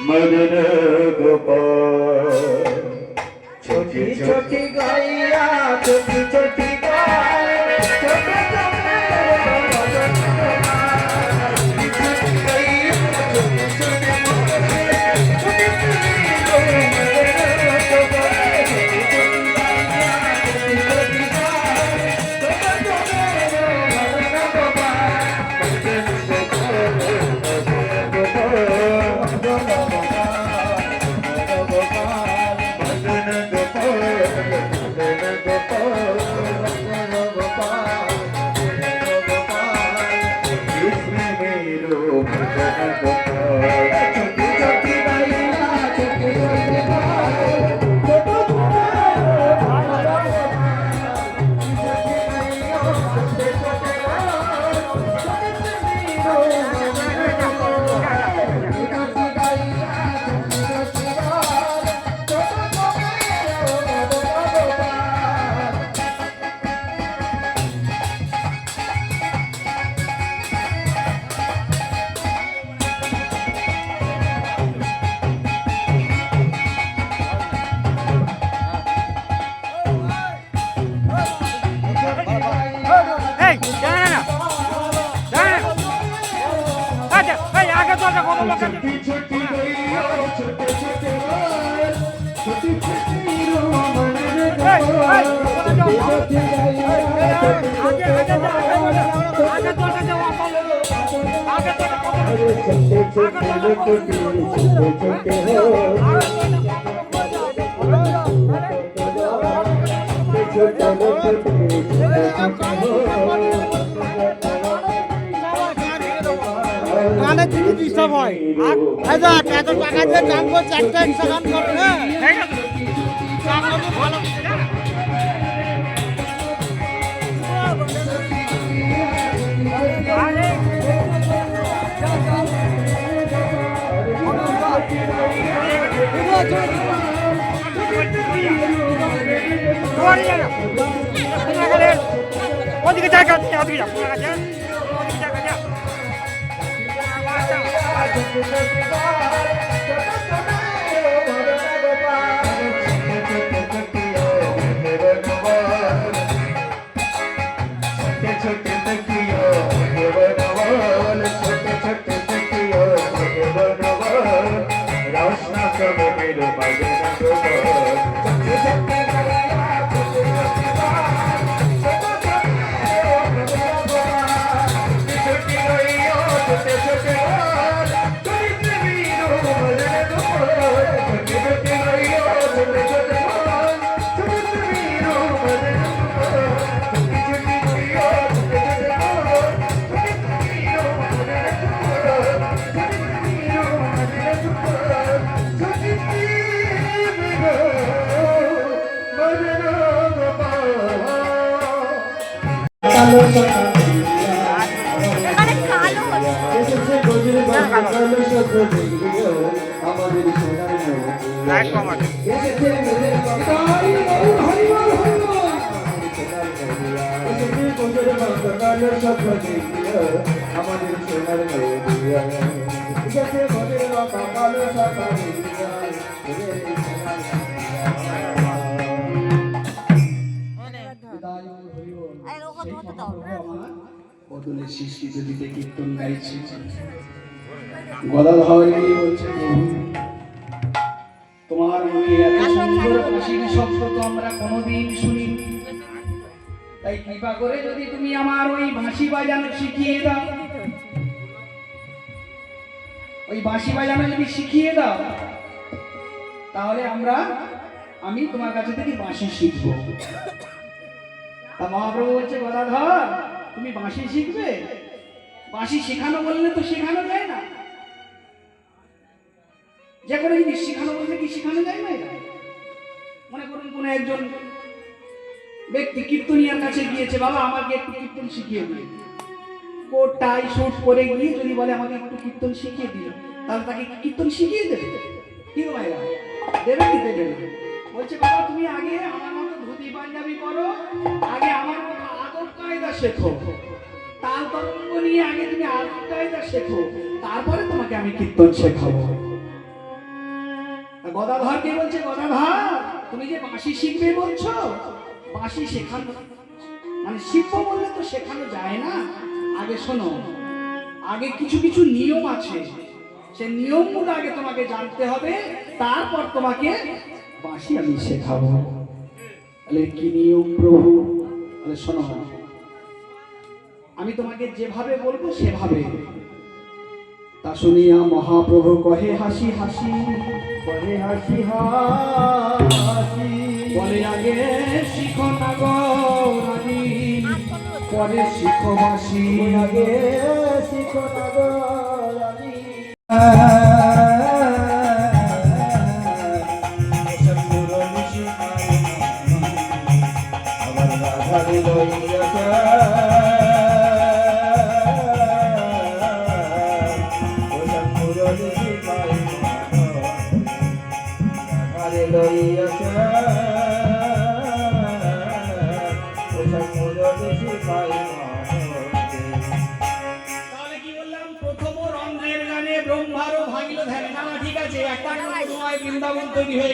मदन गोपाल छोटी छोटी गैया छोटी छोटी गाय छोटे छोटे मदन गोपाल छोटी गैया छोटी छोटी गाय छोटी छोटी मदन गोपाल छोटी छोटी गैया छोटी छोटी गाय छोटे छोटे मदन गोपाल मदन গানে যদি ডিস্টার্ব হয় আচ্ছা এত টাকা দিয়ে গান করছে একটা একশো গান করে ভালো ওদিকে জায়গা ওদিকে যা বদলে শিশির দিতে কীর্তন গাইছে গদাধর গিয়ে বলছে তোমার মুখে এত সুন্দর হাসির শব্দ তো আমরা কোনোদিন শুনি, তাই কৃপা করে যদি তুমি আমার ওই বাঁশি বাজানো শিখিয়ে দাও, ওই বাঁশি বাজানো যদি শিখিয়ে দাও তাহলে আমি তোমার কাছে থেকে বাঁশি শিখবো। তা মহাপ্রভু বলছে গদাধর তুমি বাঁশি শিখবে? বাঁশি শেখানো বললে তো শেখানো যায় না, যে কোনো জিনিস শেখানো বললে কি শেখানো যায় না? মনে করুন কোন একজন ব্যক্তি কীর্তনিয়ার কাছে গিয়েছে, বাবা আমাকে একটু কীর্তন শিখিয়ে দিন, কোট টাই স্যুট পরে গিয়ে যদি বলে আমাকে একটু কীর্তন শিখিয়ে দিন, তাহলে তাকে কীর্তন শিখিয়ে দেবে? কি ভাইরা দেবে কি দেবে না? বলছে বাবা তুমি আগে আমার মতো ধুতি পাঞ্জাবি করো, আগে আমার মতো আদব কায়দা শেখো, তাল তরঙ্গ নিয়ে আগে তুমি আদব কায়দা শেখো, তারপরে তোমাকে আমি কীর্তন শেখাবো। গদাধর কে বলছে, গদাধর তুমি যে বাঁশি শিখবে বলছো, বাঁশি শেখানো মানে শিখবো বললে তো শেখানো যায় না। আগে শোনো, আগে কিছু কিছু নিয়ম আছে, সে নিয়মগুলো আগে তোমাকে জানতে হবে, তারপর তোমাকে বাঁশি আমি শেখাবো। তাহলে কি নিয়ম প্রভু? তাহলে শোনো, আমি তোমাকে যেভাবে বলবো সেভাবে। তা শুনিয়া মহাপ্রভু কহে হাসি হাসি, বলে হাসি হাসি, বলে আগে শিখো না গো রানী, পরে শিখো বাঁশি। আগে শিখো না গো রানী। আমার রাধারে লইয়াছে, ওসব মুরলি শিখাই রাধারে লইয়াছে, ওসব মুরলি শিখাই। তাহলে কি বললাম? প্রথম রন্ধ্রের গানে ব্রহ্মারও ভাঙিল ধ্যান। না ঠিক আছে, একটা বৃন্দাবন তৈরি হয়ে